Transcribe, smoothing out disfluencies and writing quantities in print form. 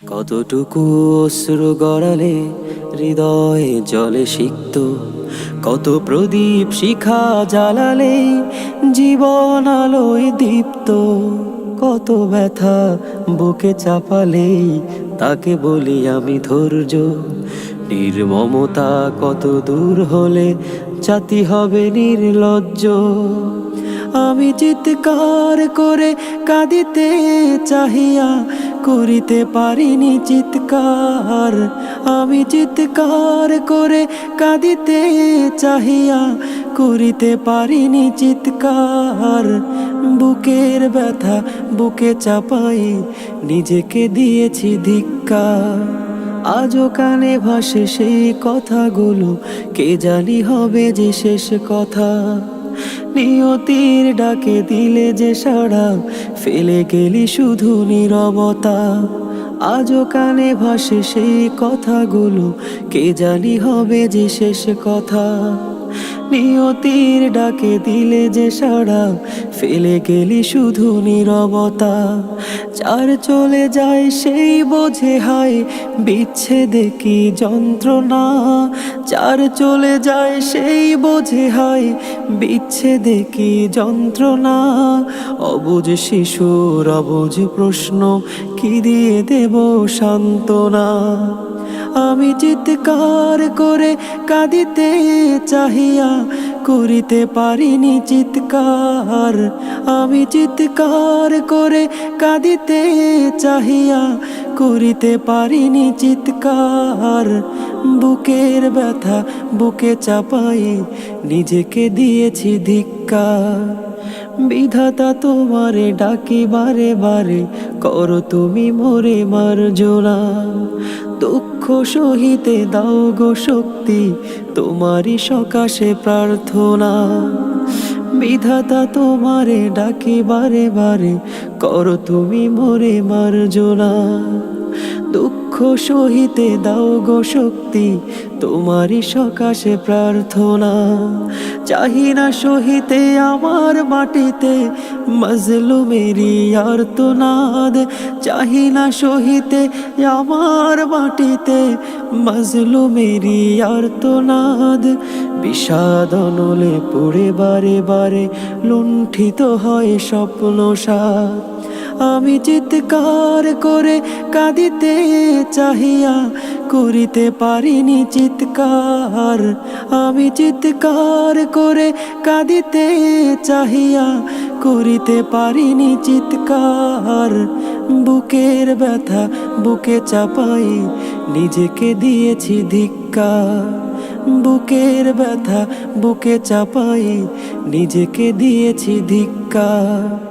কতটুকু অশ্রু গড়ালে হৃদয়ে জলে সিক্ত, কত প্রদীপ শিখা জ্বালালে জীবন আলোয় দীপ্ত, কত ব্যথা বুকে চাপালেই তাকে বলি আমি ধৈর্য। নির্মমতা কত দূর হলে জাতি হবে নির্লজ্জ। আমি চিৎকার করে কাঁদিতে চাহিয়া করিতে পারিনি চিৎকার। আমি চিৎকার করে কাঁদিতে চাহিয়া করিতে পারিনি চিৎকার। বুকের ব্যথা বুকে চাপাই নিজেকে দিয়েছি ধিক্কার। আজও কানে ভাসে সেই কথাগুলো, কে জানি হবে যে শেষ কথা। নিয়তির ডাকে দিলে যে সাড়া, ফেলে গেলি শুধু নীরবতা। আজও কানে ভাসে সেই কথাগুলো, কে জানি হবে যে শেষ কথা। নিয়তির ডাকে দিলে যে সাড়া, ফেলে গেলি শুধু নীরবতা। যার চলে যায় সেই বোঝে হায় বিচ্ছেদে কি যন্ত্রণা। যার চলে যায় সেই বোঝে হায় বিচ্ছেদে কি যন্ত্রণা। অবুঝ শিশুর অবুঝ প্রশ্ন, কি দিয়ে দেব সান্ত্বনা। আমি চিৎকার করে কাঁদিতে চাহিয়া করিতে পারিনি চিৎকার। আমি চিৎকার করে কাঁদিতে চাহিয়া করিতে পারিনি চিৎকার। বুকের ব্যথা বুকে চাপাই নিজেকে দিয়েছি ধিক্কার। বিধাতা তোমারে ডাকি বারে বারে, করো তুমি মোরে মার্জনা। দুঃখ সহিতে দাও গো শক্তি, তোমারই সকাশে প্রার্থনা। বিধাতা তোমারে ডাকি বারে বারে, করো তুমি মোরে মার্জনা। দুঃখ সহিতে দাও গো শক্তি, তোমারই সকাশে প্রার্থনা। চাহি না সহিতে আমার মাটিতে মজলুমেরি আর্তনাদ। চাহি না সহিতে আমার মাটিতে মজলুমেরি আর্তনাদ। বিষাদ অনলে পুড়ে বারে বারে লুণ্ঠিত হয় স্বপ্ন সাথ। আমি চিৎকার করে কাঁদিতে চাহিয়া করিতে পারিনি চিৎকার। আমি চিৎকার করে কাঁদিতে চাহিয়া করিতে পারিনি চিৎকার। বুকের ব্যথা বুকে চাপাই নিজেকে দিয়েছি ধিক্কার। বুকের ব্যথা বুকে চাপাই নিজেকে দিয়েছি ধিক্কার।